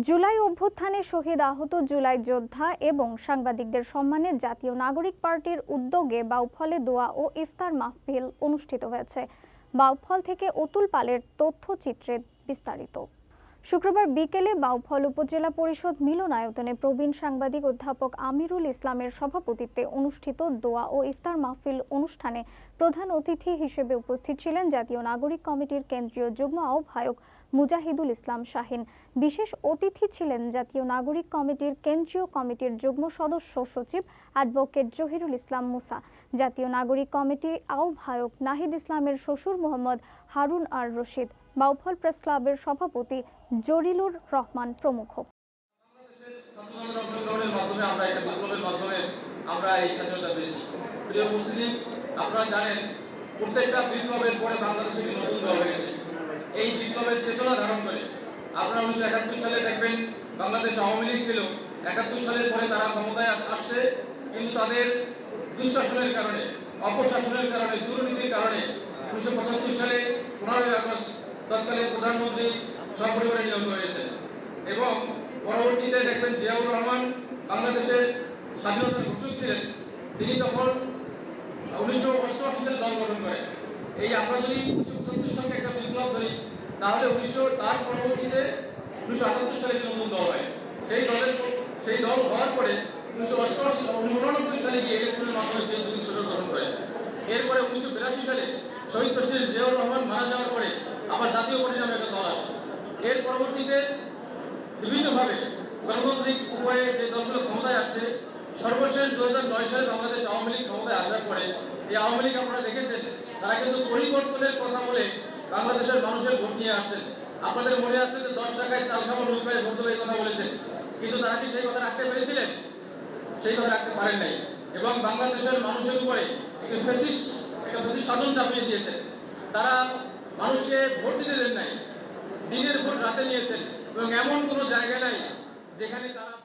জুলাই অভ্যুত্থানে শহীদ আহত জুলাই যোদ্ধা এবং সাংবাদিকদের সম্মানে জাতীয় নাগরিক পার্টির উদ্যোগে বাউফলে দোয়া ও ইফতার মাহফিল অনুষ্ঠিত হয়েছে। বাউফল থেকে অতুল পালের তথ্যচিত্রে বিস্তারিত। শুক্রবার বিকেলে বাউফল উপজেলা পরিষদ মিলনায়তনে প্রবীণ সাংবাদিক অধ্যাপক আমিরুল ইসলামের সভাপতিত্বে অনুষ্ঠিত দোয়া ও ইফতার মাহফিল অনুষ্ঠানে প্রধান অতিথি হিসেবে উপস্থিত ছিলেন জাতীয় নাগরিক কমিটির কেন্দ্রীয় যুগ্ম আহ্বায়ক মুজাহিদুল ইসলাম শাহিন। বিশেষ অতিথি ছিলেন জাতীয় নাগরিক কমিটির কেন্দ্রীয় কমিটির যুগ্ম সদস্য সচিব অ্যাডভোকেট জহিরুল ইসলাম মুসা, জাতীয় নাগরিক কমিটি আহ্বায়ক নাহিদ ইসলামের শ্বশুর মোহাম্মদ হারুন আর রশিদ, বাউফল প্রেস ক্লাবের সভাপতি জরিলুর রহমান প্রমুখ। প্রত্যেকটা বিপ্লবের পরে বাংলাদেশে নতুন দল হয়েছে। এই বিপ্লবের চেতনা ধারণ করে আপনারা 1971 সালে দেখবেন বাংলাদেশ আওয়ামী লীগ ছিল। 71 সালের পরে তারা ক্ষমতায় আসছে, কিন্তু তাদের দুঃশাসনের কারণে, অপশাসনের কারণে, দুর্নীতির কারণে 1975 সালে 15ই আগস্ট তৎকালীন প্রধানমন্ত্রী সপরিবারে নিহত হয়েছে। এবং পরবর্তীতে দেখবেন জিয়াউর রহমান বাংলাদেশের স্বাধীনতার ঘোষক ছিলেন। তিনি তখন 1988 সালে দল গঠন করেন। এই আমরা যদি 1975 সালে একটা বিপ্লব ধরি, তাহলে তার পরবর্তীতে 1978 সালে নতুন দল হয়। সেই দল হওয়ার পরে 1989 সালে গিয়ে ইলেকশনের মাধ্যমে বিএনপি সরকার গঠন করে। এরপরে 1982 সালে শহীদ প্রেসিডেন্ট জিয়াউর রহমান মারা যাওয়ার পরে আবার জাতীয় পার্টি নামে একটা দল আসে। এর পরবর্তীতে বিভিন্নভাবে গণতান্ত্রিক উপায়ে যে দলগুলো ক্ষমতায় আসছে, সর্বশেষ 2009 সালে বাংলাদেশ আওয়ামী লীগ ক্ষমতায় আসার পরে এই আওয়ামী লীগ আপনারা দেখেছেন তারা কিন্তু পরিবর্তনের কথা বলে বাংলাদেশের মানুষের ভোট নিয়ে আসছেন। আপনাদের মনে আছে যে 10 টাকায় চাল খাবো, 9 টাকায় ভোট দেবো এই কথা বলেছেন, কিন্তু তারা কি সেই কথা রাখতে পেরেছিলেন? সেই কথা রাখতে পারেন নাই। এবং বাংলাদেশের মানুষের উপরে একটা ফ্যাসিস্ট শাসন চাপিয়ে দিয়েছে। তারা মানুষকে ভোট দিতে দেন নাই, দিনের ভোট রাতে নিয়েছেন এবং এমন কোনো জায়গা নাই যেখানে তারা।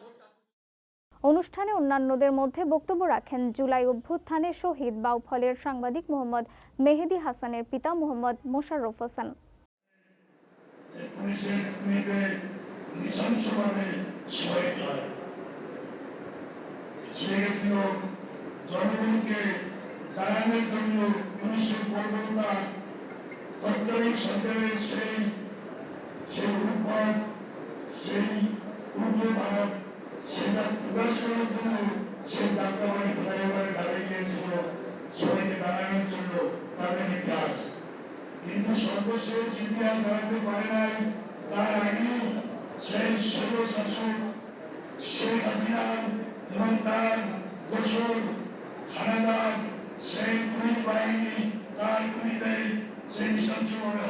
অনুষ্ঠানে অন্যান্যদের মধ্যে বক্তব্য রাখেন জুলাই অভ্যুত্থানে শহীদ বাউফলের সাংবাদিক মোহাম্মদ মেহেদি হাসানের পিতা মোহাম্মদ মোশাররফ হোসেন। জনগণকে জানানোর জন্য পুলিশের কর্মকর্তা তৎকালীন সরকারের সেই উদ্ভব, সেই উগ্রভাব, সেটা প্রকাশ করার জন্য সেই যাত্রাবাড়ি ফ্লাইওভারে দাঁড়িয়ে গিয়েছিল সবাইকে জানানোর জন্য তাদের ইতিহাস। কিন্তু সর্বশেষ ইতিহাস জানাতে পারে নাই। তার আগে সেই স্বৈরশাসক শেখ হাসিনা এবং তার দোসর হানাদার সেই পুলিশ বাহিনী তার গুলিতে সেই নৃশংসভাবে